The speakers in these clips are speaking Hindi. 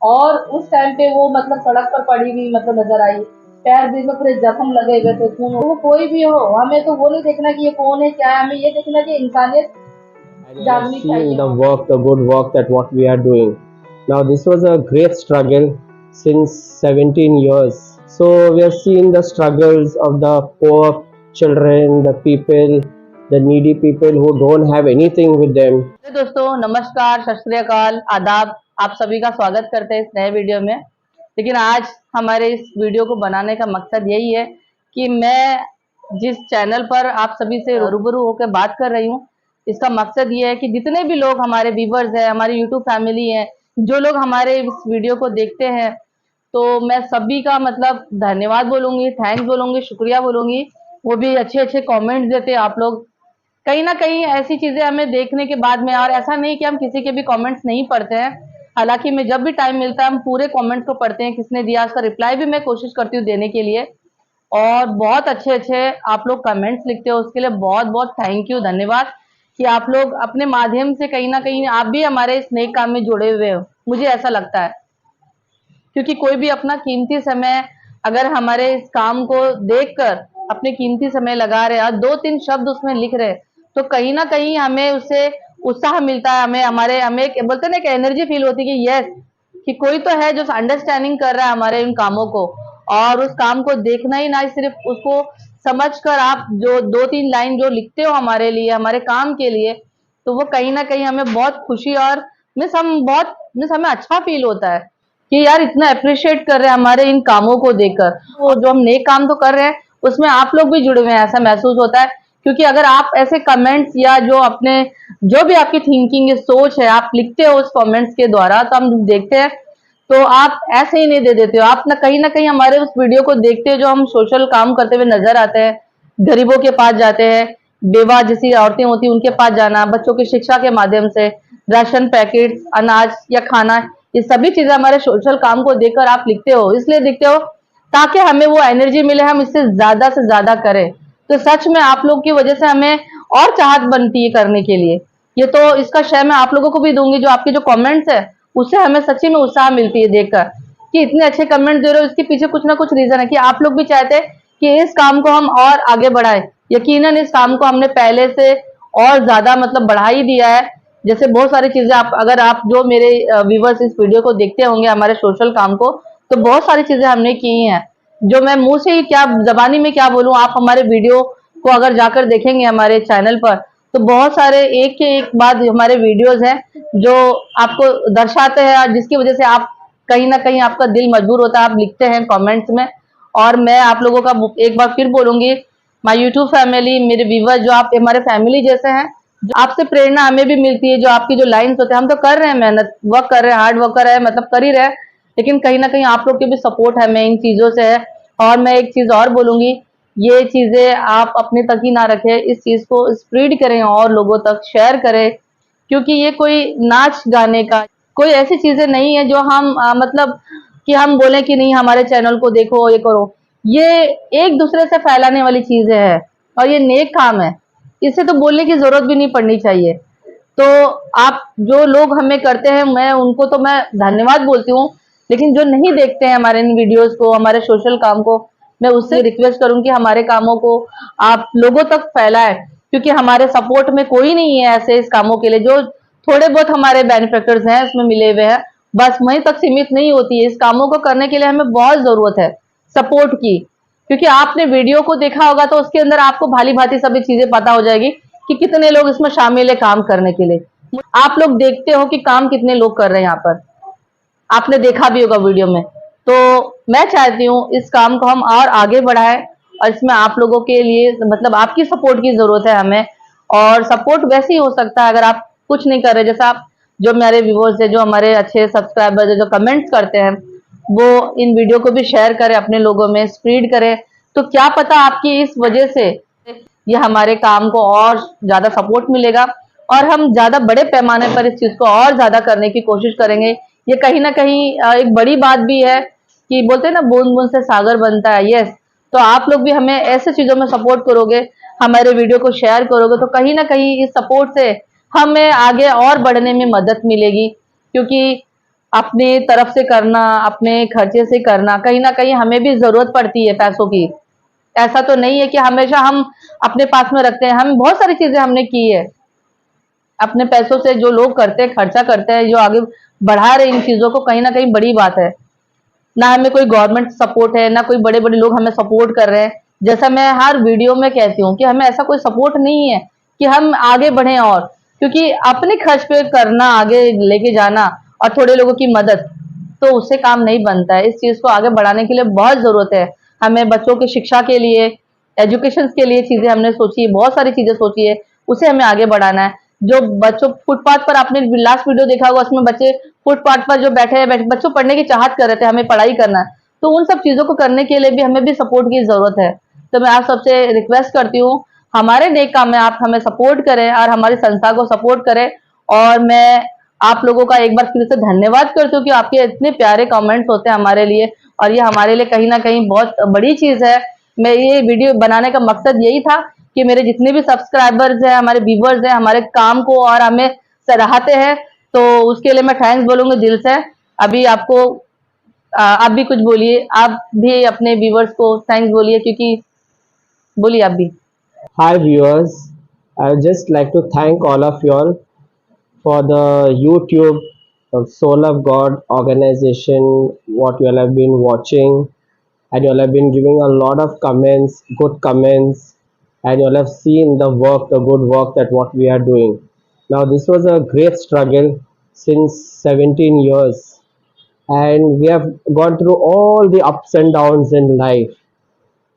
और उस टाइम पे वो मतलब सड़क पर पड़ी हुई मतलब नजर आई, पैर भी में पूरे जख्म लगे हुए थे, खून। वो कोई भी हो, हमें तो वो नहीं देखना कि ये कौन है क्या है, हमें ये देखना कि इंसानियत And we are जागनी seeing चाहिए the वहाँ पे। work, the good work that what we are doing. Now, this was a great struggle since 17 years. So, we are seeing the struggles of the poor children, the people, the needy people who don't have anything with them. तो दोस्तों नमस्कार, सत श्री अकाल, आदाब। आप सभी का स्वागत करते हैं इस नए वीडियो में। लेकिन आज हमारे इस वीडियो को बनाने का मकसद यही है कि मैं जिस चैनल पर आप सभी से रूबरू होकर बात कर रही हूँ, इसका मकसद ये है कि जितने भी लोग हमारे व्यूवर्स हैं, हमारी यूट्यूब फैमिली है, जो लोग हमारे इस वीडियो को देखते हैं, तो मैं सभी का मतलब धन्यवाद बोलूंगी, थैंक्स बोलूंगी, शुक्रिया बोलूंगी। वो भी अच्छे अच्छे कमेंट्स देते हैं आप लोग। कहीं ना कहीं ऐसी चीजें हमें देखने के बाद में, और ऐसा नहीं कि हम किसी के भी कमेंट्स नहीं पढ़ते हैं, हालांकि मैं जब भी टाइम मिलता है हम पूरे कमेंट्स को पढ़ते हैं, किसने दिया उसका रिप्लाई भी मैं कोशिश करती हूँ देने के लिए। और बहुत अच्छे अच्छे आप लोग कमेंट्स लिखते हो, उसके लिए बहुत बहुत थैंक यू, धन्यवाद कि आप लोग अपने माध्यम से कहीं ना कहीं आप भी हमारे इस नए काम में जुड़े हुए हो, मुझे ऐसा लगता है। क्योंकि कोई भी अपना कीमती समय अगर हमारे इस काम को देखकर अपने कीमती समय लगा रहे और दो तीन शब्द उसमें लिख रहे, तो कहीं ना कहीं हमें उससे उत्साह मिलता है, हमें एक बोलते हैं ना, एक एनर्जी फील होती है कि यस, कि कोई तो है जो अंडरस्टैंडिंग कर रहा है हमारे इन कामों को। और उस काम को देखना ही ना, सिर्फ उसको समझकर आप जो दो तीन लाइन जो लिखते हो हमारे लिए, हमारे काम के लिए, तो वो कहीं ना कहीं हमें बहुत खुशी और मिस हमें अच्छा फील होता है कि यार इतना अप्रिशिएट कर रहे हैं हमारे इन कामों को देखकर। वो जो हम नए काम तो कर रहे हैं उसमें आप लोग भी जुड़े हुए हैं, ऐसा महसूस होता है। क्योंकि अगर आप ऐसे कमेंट्स या जो अपने जो भी आपकी थिंकिंग है, सोच है, आप लिखते हो उस कमेंट्स के द्वारा, तो हम देखते हैं, तो आप ऐसे ही नहीं दे देते हो, आप ना कहीं हमारे उस वीडियो को देखते हो जो हम सोशल काम करते हुए नजर आते हैं। गरीबों के पास जाते हैं, बेवा जैसी औरतें होती हैं उनके पास जाना, बच्चों की शिक्षा के माध्यम से, राशन पैकेट, अनाज या खाना, ये सभी चीजें हमारे सोशल काम को देखकर आप लिखते हो, इसलिए लिखते हो ताकि हमें वो एनर्जी मिले, हम इससे से ज्यादा करें। तो सच में आप लोग की वजह से हमें और चाहत बनती है करने के लिए। ये तो इसका श्रेय मैं आप लोगों को भी दूंगी, जो आपके जो कमेंट्स है उससे हमें सच्ची में उत्साह मिलती है देखकर कि इतने अच्छे कमेंट दे रहे हो, इसके पीछे कुछ ना कुछ रीजन है कि आप लोग भी चाहते हैं कि इस काम को हम और आगे बढ़ाएं। यकीनन इस काम को हमने पहले से और ज्यादा मतलब बढ़ा ही दिया है। जैसे बहुत सारी चीजें आप, अगर आप जो मेरे व्यूवर्स इस वीडियो को देखते होंगे हमारे सोशल काम को, तो बहुत सारी चीजें हमने की हैं जो मैं मुंह से ही क्या, जबानी में क्या बोलूं। आप हमारे वीडियो को अगर जाकर देखेंगे हमारे चैनल पर, तो बहुत सारे एक के एक बाद हमारे वीडियोस हैं जो आपको दर्शाते हैं, और जिसकी वजह से आप कहीं ना कहीं आपका दिल मजबूर होता है, आप लिखते हैं कमेंट्स में। और मैं आप लोगों का एक बार फिर बोलूंगी, माय यूट्यूब फैमिली, मेरे व्यूवर जो आप हमारे फैमिली जैसे हैं, जो आपसे प्रेरणा हमें भी मिलती है, जो आपकी जो लाइन्स होते हैं, हम तो कर रहे हैं मेहनत, वर्क कर रहे हैं, हार्ड वर्कर है, मतलब कर ही रहे हैं, लेकिन कहीं ना कहीं आप लोग की भी सपोर्ट हमें इन चीजों से है। और मैं एक चीज और बोलूंगी, ये चीजें आप अपने तक ही ना रखें, इस चीज को स्प्रेड करें और लोगों तक शेयर करें। क्योंकि ये कोई नाच गाने का, कोई ऐसी चीजें नहीं है जो हम मतलब कि हम बोले कि नहीं हमारे चैनल को देखो, ये करो। ये एक दूसरे से फैलाने वाली चीजें हैं और ये नेक काम है, इससे तो बोलने की जरूरत भी नहीं पड़नी चाहिए। तो आप जो लोग हमें करते हैं, मैं उनको तो मैं धन्यवाद बोलती हूँ, लेकिन जो नहीं देखते हैं हमारे इन वीडियोस को, हमारे सोशल काम को, मैं उससे रिक्वेस्ट करूंगी हमारे कामों को आप लोगों तक फैलाएं। क्योंकि हमारे सपोर्ट में कोई नहीं है ऐसे इस कामों के लिए, जो थोड़े बहुत हमारे बेनिफिटर्स हैं उसमें मिले हुए हैं, बस वहीं तक सीमित नहीं होती है। इस कामों को करने के लिए हमें बहुत जरूरत है सपोर्ट की। क्योंकि आपने वीडियो को देखा होगा तो उसके अंदर आपको भाली भांति सभी चीजें पता हो जाएगी कि कितने लोग इसमें शामिल है काम करने के लिए। आप लोग देखते हो कि काम कितने लोग कर रहे हैं यहाँ पर, आपने देखा भी होगा वीडियो में। तो मैं चाहती हूँ इस काम को हम और आगे बढ़ाएं, और इसमें आप लोगों के लिए मतलब आपकी सपोर्ट की जरूरत है हमें। और सपोर्ट वैसे ही हो सकता है अगर आप कुछ नहीं कर रहे, जैसे आप जो मेरे व्यूवर्स है, जो हमारे अच्छे सब्सक्राइबर्स है, जो कमेंट्स करते हैं, वो इन वीडियो को भी शेयर करें, अपने लोगों में स्प्रेड करें। तो क्या पता आपकी इस वजह से ये हमारे काम को और ज्यादा सपोर्ट मिलेगा, और हम ज्यादा बड़े पैमाने पर इस चीज को और ज्यादा करने की कोशिश करेंगे। ये कहीं ना कहीं एक बड़ी बात भी है कि बोलते हैं ना, बूंद बूंद से सागर बनता है। यस, तो आप लोग भी हमें ऐसे चीजों में सपोर्ट करोगे, हमारे वीडियो को शेयर करोगे, तो कहीं ना कहीं इस सपोर्ट से हमें आगे और बढ़ने में मदद मिलेगी। क्योंकि अपने तरफ से करना, अपने खर्चे से करना, कहीं ना कहीं हमें भी जरूरत पड़ती है पैसों की। ऐसा तो नहीं है कि हमेशा हम अपने पास में रखते हैं। हम बहुत सारी चीजें हमने की है अपने पैसों से। जो लोग करते हैं, खर्चा करते हैं, जो आगे बढ़ा रहे इन चीजों को, कहीं ना कहीं बड़ी बात है। ना हमें कोई गवर्नमेंट सपोर्ट है, ना कोई बड़े बड़े लोग हमें सपोर्ट कर रहे हैं। जैसा मैं हर वीडियो में कहती हूँ कि हमें ऐसा कोई सपोर्ट नहीं है कि हम आगे बढ़े। और क्योंकि अपने खर्च पे करना, आगे लेके जाना और थोड़े लोगों की मदद, तो उससे काम नहीं बनता है। इस चीज को आगे बढ़ाने के लिए बहुत जरूरत है। हमें बच्चों की शिक्षा के लिए, एजुकेशन के लिए चीजें हमने सोची है, बहुत सारी चीजें सोची है, उसे हमें आगे बढ़ाना है। जो बच्चों फुटपाथ पर, आपने लास्ट वीडियो देखा होगा, उसमें बच्चे फुटपाथ पर जो बैठे हैं, बच्चों पढ़ने की चाहत कर रहे थे, हमें पढ़ाई करना है, तो उन सब चीजों को करने के लिए भी हमें भी सपोर्ट की जरूरत है। तो मैं आप सबसे रिक्वेस्ट करती हूँ, हमारे नेक काम में आप हमें सपोर्ट करें और हमारी संस्था को सपोर्ट करें। और मैं आप लोगों का एक बार फिर से धन्यवाद करती हूँ कि आपके इतने प्यारे कमेंट्स होते हैं हमारे लिए, और ये हमारे लिए कहीं ना कहीं बहुत बड़ी चीज है। मैं ये वीडियो बनाने का मकसद यही था कि मेरे जितने भी सब्सक्राइबर्स हैं, हमारे व्यूवर्स हैं, हमारे काम को और हमें सराहते हैं, तो उसके लिए मैं थैंक्स बोलूंगी दिल से। अभी आपको आप भी कुछ बोलिए, आप भी अपने व्यूवर्स को थैंक्स बोलिए, क्योंकि बोलिए आप भी। Hi viewers, I would just like to thank all of you all for the YouTube Soul of God organization, what you all have been watching, and you all have been giving a lot of comments, good comments, and you all have seen the work, the good work that what we are doing. Now, this was a great struggle since 17 years, and we have gone through all the ups and downs in life.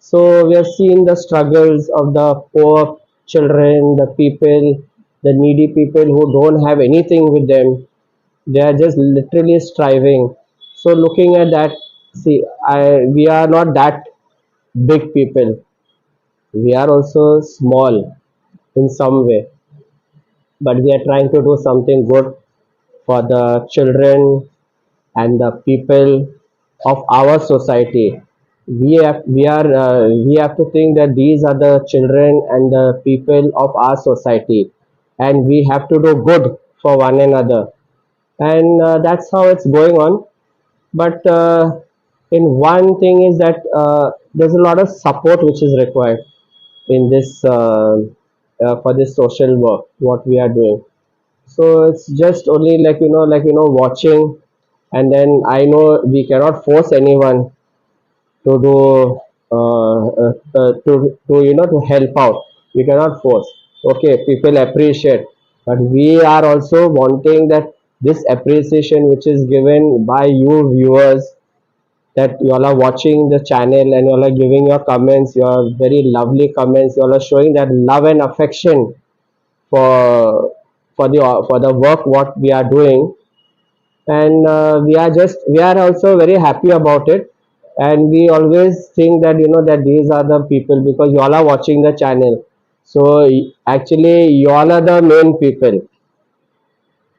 So we have seen the struggles of the poor children, the people, the needy people who don't have anything with them. They are just literally striving. So looking at that, see, we are not that big people. We are also small in some way, but we are trying to do something good for the children and the people of our society. We have to think that these are the children and the people of our society, and we have to do good for one another, and that's how it's going on. But in one thing is that there's a lot of support which is required in this for this social work what we are doing. So it's just only watching, and then I know we cannot force anyone to do to help out. We cannot force. Okay, people appreciate, but we are also wanting that this appreciation which is given by you viewers, that you all are watching the channel and you all are giving your comments, your very lovely comments, you all are showing that love and affection for for the work what we are doing, and we are also very happy about it. And we always think that that these are the people, because you all are watching the channel. So actually you all are the main people,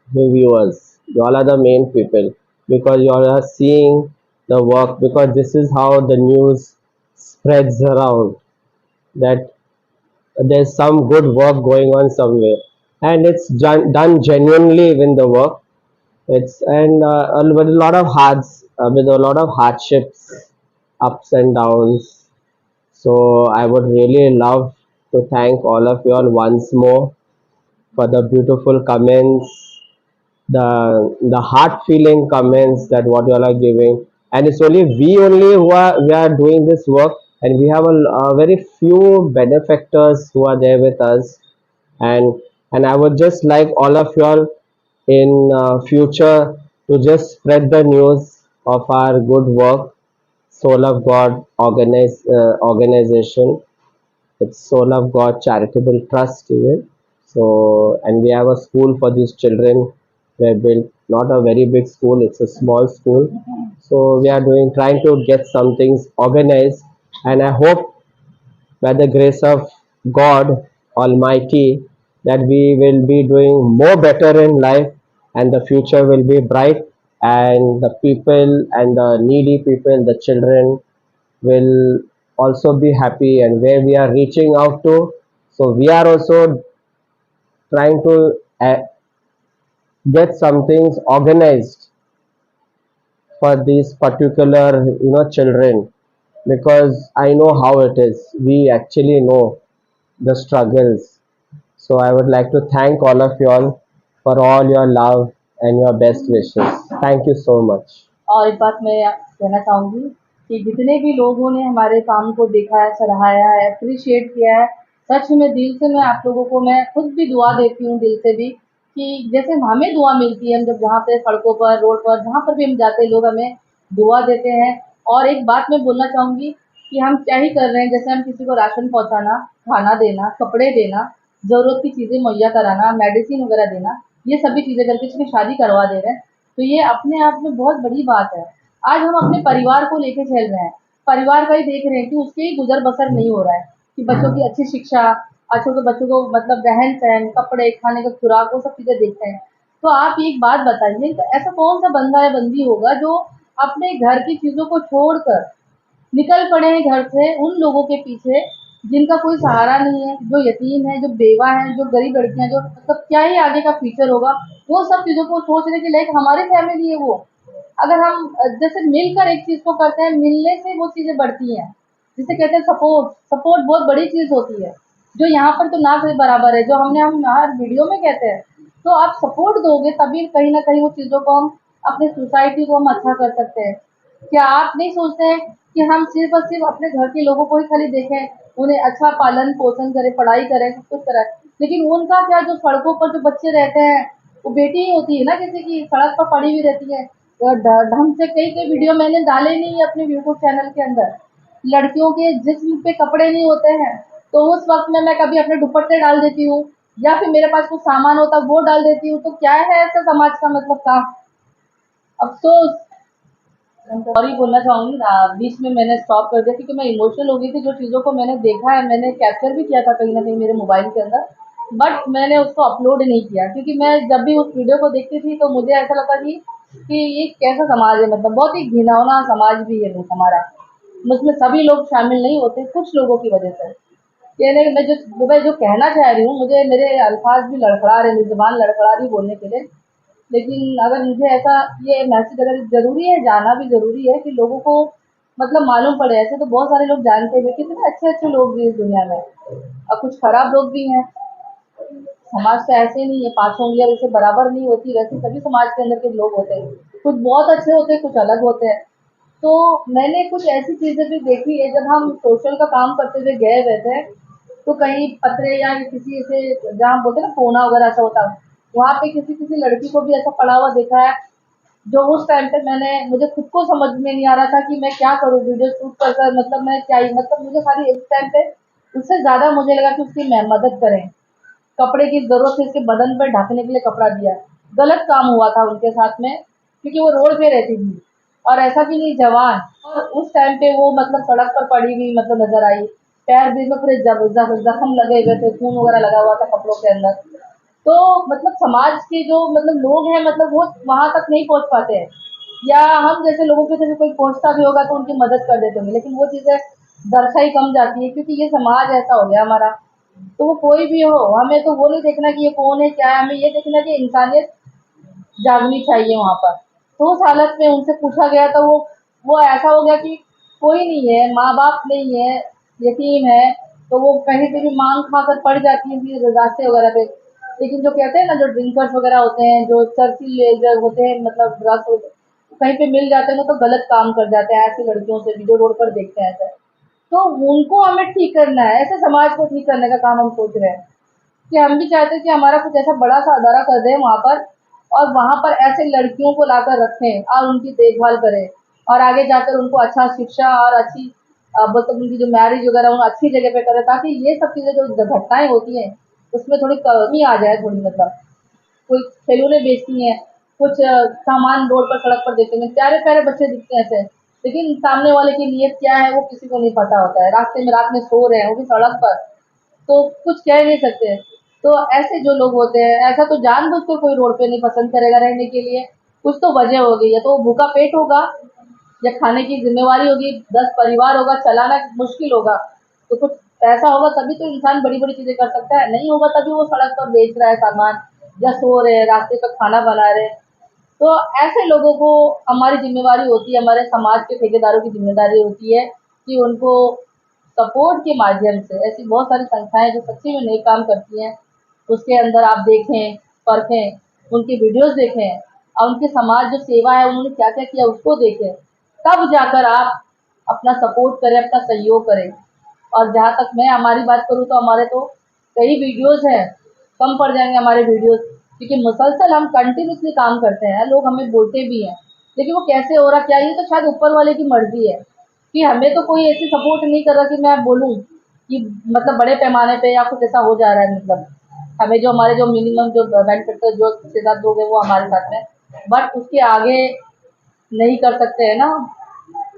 the viewers. You all are the main people, because you all are seeing the work, because this is how the news spreads around, that there's some good work going on somewhere, and it's done genuinely with the work. It's and with a lot of with a lot of hardships, ups and downs. So I would really love to thank all of you all once more for the beautiful comments, the heart feeling comments that what you all are giving. And it's only we are doing this work, and we have a very few benefactors who are there with us. And I would just like all of you all in future to just spread the news of our good work. Soul of God organization, it's Soul of God Charitable Trust even. So, and we have a school for these children. We have built not a very big school; it's a small school. So we are trying to get some things organized, and I hope by the grace of God Almighty that we will be doing more better in life, and the future will be bright, and the people and the needy people, the children, will also be happy, and where we are reaching out to. So we are also trying to get some things organized for these particular children, because I know how it is. We actually know the struggles. So I would like to thank all of you all for all your love and your best wishes. Thank you so much. और एक बात मैं कहना चाहूँगी कि जितने भी लोगों ने हमारे काम को देखा है, सराहाया है, अप्रिशिएट किया है, सच में दिल से मैं आप लोगों को मैं खुद भी दुआ देती हूँ दिल से भी, कि जैसे हमें दुआ मिलती है, हम जब जहाँ पे सड़कों पर, रोड पर, जहाँ पर भी हम जाते हैं, लोग हमें दुआ देते हैं। और एक बात मैं बोलना चाहूँगी कि हम क्या ही कर रहे हैं, जैसे हम किसी को राशन पहुँचाना, खाना देना, कपड़े देना, ज़रूरत की चीज़ें मुहैया कराना, मेडिसिन वगैरह देना, ये सभी चीज़ें करके किसी की शादी करवा दे रहे हैं। तो ये अपने आप में बहुत बड़ी बात है। आज हम अपने परिवार को लेके चल रहे हैं, परिवार का ही देख रहे हैं कि उसके ही गुज़र-बसर नहीं हो रहा है, कि बच्चों की अच्छी शिक्षा, बच्चों को मतलब रहन-सहन, कपड़े, खाने का खुराक, वो सब चीज़ें देखते हैं। तो आप एक बात बताइए कि ऐसा कौन-सा बंदा या बंदी होगा जो अपने घर की चीज़ों को छोड़कर निकल पड़े हैं घर से उन लोगों के पीछे जिनका कोई सहारा नहीं है, जो यतीम है, जो बेवा है, जो गरीब लड़कियां, जो मतलब क्या ही आगे का फ्यूचर होगा, वो सब चीजों को सोचने के लायक हमारी फैमिली है वो। अगर हम जैसे मिलकर एक चीज को करते हैं, मिलने से वो चीजें बढ़ती हैं। जिसे कहते हैं सपोर्ट, सपोर्ट बहुत बड़ी चीज होती है, जो यहाँ पर तो ना के बराबर है, जो हम हर वीडियो में कहते हैं। तो आप सपोर्ट दोगे तभी कहीं ना कहीं वो चीजों को हम अपने सोसाइटी को हम अच्छा कर सकते हैं। क्या आप नहीं सोचते हैं कि हम सिर्फ़ और सिर्फ़ अपने घर के लोगों को ही खाली देखें, उन्हें अच्छा पालन-पोषण करें, पढ़ाई करें, सब कुछ कराएँ, लेकिन उनका क्या, जो सड़कों पर जो बच्चे रहते हैं, वो बेटी ही होती है ना किसी की, सड़क पर पड़ी हुई रहती है। ढंग से कई-कई वीडियो मैंने डाले नहीं है अपने यूट्यूब चैनल के अंदर। लड़कियों के जिस्म पे कपड़े नहीं होते हैं, तो उस वक़्त में मैं कभी अपने दुपट्टे डाल देती हूँ या फिर मेरे पास कुछ सामान होता है वो डाल देती हूँ, तो क्या है ऐसा समाज का मतलब काम? अफ़सोस। सॉरी बोलना चाहूँगी ना, बीच में मैंने स्टॉप कर दिया क्योंकि मैं इमोशनल हो गई थी। जो चीज़ों को मैंने देखा है, मैंने कैप्चर भी किया था कहीं न कहीं मेरे मोबाइल के अंदर, बट मैंने उसको अपलोड नहीं किया क्योंकि मैं जब भी उस वीडियो को देखती थी तो मुझे ऐसा लगता थी कि ये कैसा समाज है, मतलब बहुत ही घिनौना समाज भी है वो हमारा। उसमें सभी लोग शामिल नहीं होते, कुछ लोगों की वजह से। कहने मैं जो कहना चाह रही हूँ, मुझे मेरे अल्फाज़ भी लड़खड़ा रहे हैं, ज़ुबान लड़खड़ा रही बोलने के लिए। लेकिन अगर मुझे ऐसा ये मैसेज अगर ज़रूरी है, जाना भी ज़रूरी है कि लोगों को मतलब मालूम पड़े। ऐसे तो बहुत सारे लोग जानते हुए कितने अच्छे-अच्छे लोग भी इस दुनिया में, और कुछ खराब लोग भी हैं। समाज तो ऐसे नहीं है, पाँचों उँगलियाँ जैसे बराबर नहीं होती, वैसे सभी समाज के अंदर के लोग होते हैं। कुछ बहुत अच्छे होते हैं, कुछ अलग होते हैं। तो मैंने कुछ ऐसी चीज़ें भी देखी है, जब हम सोशल का काम करते हुए गए हुए थे, तो कहीं पथरे या किसी ऐसे जहाँ बोलते हैं ना कोना वगैरह ऐसा होता है, वहाँ पे किसी लड़की को भी ऐसा पड़ा हुआ देखा है, जो उस टाइम पे मुझे खुद को समझ में नहीं आ रहा था कि मैं क्या करूँ वीडियो शूट कर कर, मतलब मैं क्या ही, मतलब मुझे खाली इस टाइम पे उससे ज़्यादा मुझे लगा कि उसकी मदद करें। कपड़े की ज़रूरत थी, इसके बदन पे ढकने के लिए कपड़ा दिया। गलत काम हुआ था उनके साथ में क्योंकि वो रोड पे रहती थी और ऐसा भी नहीं जवान, और उस टाइम पे वो मतलब सड़क पर पड़ी हुई मतलब नज़र आई। पैर भी में पूरे ज़ख्म लगे हुए थे, खून वगैरह लगा हुआ था कपड़ों के अंदर। तो मतलब समाज के जो मतलब लोग हैं, मतलब वो वहाँ तक नहीं पहुँच पाते हैं, या हम जैसे लोगों के जैसे कोई पहुँचता भी होगा तो उनकी मदद कर देते होंगे, लेकिन वो चीज़ें दर्शाई कम जाती है क्योंकि ये समाज ऐसा हो गया हमारा। तो वो कोई भी हो, हमें तो वो नहीं देखना कि ये कौन है, क्या है, हमें ये देखना कि इंसानियत जागनी चाहिए वहाँ पर। तो उस हालत में उनसे पूछा गया तो वो ऐसा हो गया कि कोई नहीं है, माँ-बाप नहीं है, यतीम है, तो वो कहीं पे भी माँग खाकर पड़ जाती है फिर रास्ते वगैरह पे। लेकिन जो कहते हैं ना, जो ड्रिंकर्स वगैरह होते हैं, जो चर्ची जो होते हैं, मतलब ड्रग्स कहीं पे मिल जाते हैं ना, तो गलत काम कर जाते हैं ऐसी लड़कियों से भी जो रोड पर देखते हैं ऐसे। तो उनको हमें ठीक करना है, ऐसे समाज को ठीक करने का काम हम सोच रहे हैं। कि हम भी चाहते हैं कि हमारा कुछ ऐसा बड़ा-सा अदारा कर दें वहाँ पर, और वहाँ पर ऐसे लड़कियों को लाकर रखें और उनकी देखभाल करें, और आगे जाकर उनको अच्छा शिक्षा और अच्छी मतलब उनकी जो मैरिज वगैरह वो अच्छी जगह पे करें, ताकि ये सब चीज़ें जो घटनाएँ होती हैं, उसमें थोड़ी कमी आ जाए थोड़ी, मतलब। कोई खिलौने बेचती हैं, कुछ सामान रोड पर सड़क पर देते हैं, प्यारे-प्यारे बच्चे दिखते हैं ऐसे, लेकिन सामने वाले की नीयत क्या है वो किसी को नहीं पता होता है। रास्ते में रात में सो रहे हैं, वो भी सड़क पर, तो कुछ कह नहीं सकते। तो ऐसे जो लोग होते हैं, ऐसा तो जानबूझ के कोई रोड पे नहीं पसंद करेगा रहने के लिए, कुछ तो वजह होगी, या तो वो भूखा पेट होगा, या खाने की ज़िम्मेवारी होगी, 10 परिवार होगा, चलाना मुश्किल होगा, तो कुछ पैसा होगा तभी तो इंसान बड़ी-बड़ी चीज़ें कर सकता है, नहीं होगा तभी वो सड़क पर बेच रहा है सामान, या सो रहे हैं, रास्ते पे खाना बना रहे हैं। तो ऐसे लोगों को हमारी जिम्मेवारी होती है, हमारे समाज के ठेकेदारों की जिम्मेदारी होती है कि उनको सपोर्ट के माध्यम से, ऐसी बहुत सारी संस्थाएं जो सच्ची में नेक काम करती हैं, उसके अंदर आप देखें, परखें, उनकी वीडियोस देखें और उनके समाज जो सेवा है उन्होंने क्या क्या किया उसको देखें, तब जाकर आप अपना सपोर्ट करें, अपना सहयोग करें। और जहाँ तक मैं हमारी बात करूँ तो हमारे तो कई वीडियोस हैं, कम पड़ जाएंगे हमारे वीडियोस, क्योंकि मुसलसल हम कंटिन्यूसली काम करते हैं, लोग हमें बोलते भी हैं, लेकिन वो कैसे हो रहा क्या, ये तो शायद ऊपर वाले की मर्जी है कि हमें तो कोई ऐसी सपोर्ट नहीं कर रहा कि मैं बोलूँ कि मतलब बड़े पैमाने पे या कुछ ऐसा हो जा रहा है। मतलब हमें जो हमारे जो मिनिमम जो बेनिफिट जो 6-7 लोग हैं वो हमारे साथ में, बट उसके आगे नहीं कर सकते हैं ना,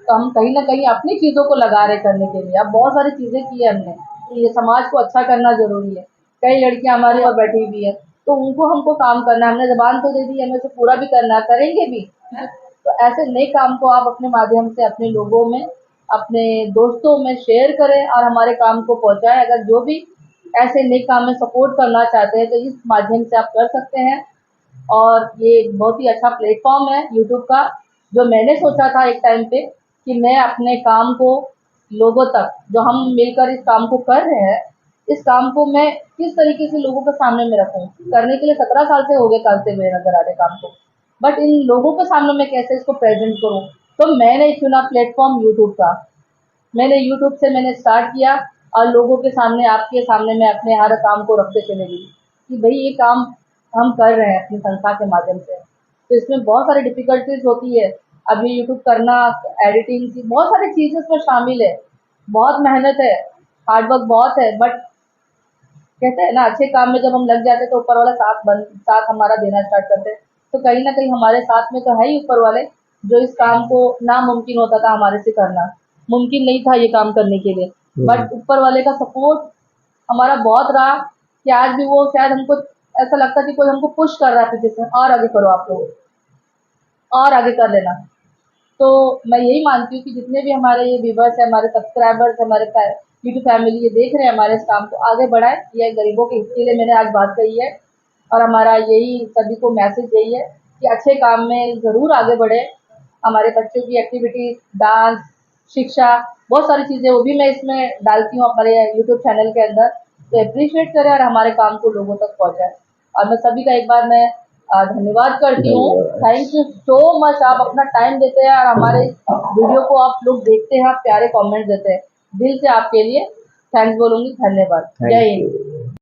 तो हम कहीं ना कहीं अपनी चीज़ों को लगा रहे करने के लिए। अब बहुत सारी चीज़ें की है हमने, ये समाज को अच्छा करना ज़रूरी है। कई लड़कियां हमारे और बैठी हुई है, तो उनको हमको काम करना है, हमने ज़बान तो दे दी, हमें उसे पूरा भी करना है, करेंगे भी। तो ऐसे नए काम को आप अपने माध्यम से अपने लोगों में, अपने दोस्तों में शेयर करें और हमारे काम को पहुंचाएं। अगर जो भी ऐसे नए काम में सपोर्ट करना चाहते हैं तो इस माध्यम से आप कर सकते हैं। और ये बहुत ही अच्छा प्लेटफॉर्म है यूट्यूब का, जो मैंने सोचा था एक टाइम पे कि मैं अपने काम को लोगों तक, जो हम मिलकर इस काम को कर रहे हैं, इस काम को मैं किस तरीके से लोगों के सामने में रखूं। करने के लिए 17 साल से हो गए करते हुए नजर आ रहे काम को, बट इन लोगों के सामने मैं कैसे इसको प्रेजेंट करूं। तो मैंने चुना प्लेटफॉर्म यूट्यूब का। मैंने यूट्यूब से मैंने स्टार्ट किया और लोगों के सामने, आपके सामने मैं अपने हर काम को रखते चले गई कि भाई ये काम हम कर रहे हैं अपनी संस्था के माध्यम से। तो इसमें बहुत सारी डिफिकल्टीज होती है। अब ये यूट्यूब करना, एडिटिंग की बहुत सारी चीज़ें इसमें शामिल है, बहुत मेहनत है, हार्डवर्क बहुत है, बट कहते हैं ना अच्छे काम में जब हम लग जाते हैं तो ऊपर वाला साथ हमारा देना स्टार्ट करते हैं। तो कहीं ना कहीं हमारे साथ में तो है ही ऊपर वाले, जो इस काम को नामुमकिन होता था हमारे से करना, मुमकिन नहीं था ये काम करने के लिए, बट ऊपर वाले का सपोर्ट हमारा बहुत रहा कि आज भी वो शायद हमको ऐसा लगता कि कोई हमको पुश कर रहा है पीछे से, और आगे करो आप लोग, और आगे कर लेना। तो मैं यही मानती हूँ कि जितने भी हमारे ये व्यूवर्स हैं, हमारे सब्सक्राइबर्स, हमारे यूट्यूब फैमिली ये देख रहे हैं हमारे इस काम को, आगे बढ़ाएं। ये गरीबों के हित के लिए मैंने आज बात कही है, और हमारा यही सभी को मैसेज यही है कि अच्छे काम में ज़रूर आगे बढ़े। हमारे बच्चों की एक्टिविटी, डांस, शिक्षा, बहुत सारी चीज़ें वो भी मैं इसमें डालती हूँ हमारे यूट्यूब चैनल के अंदर। तो अप्रिशिएट करें और हमारे काम को लोगों तक पहुँचाएं। और मैं सभी का एक बार मैं धन्यवाद करती हूँ। थैंक यू सो मच, आप अपना टाइम देते हैं और हमारे वीडियो को आप लोग देखते हैं, आप प्यारे कमेंट देते हैं, दिल से आपके लिए थैंक्स बोलूँगी। धन्यवाद। जय हिंद।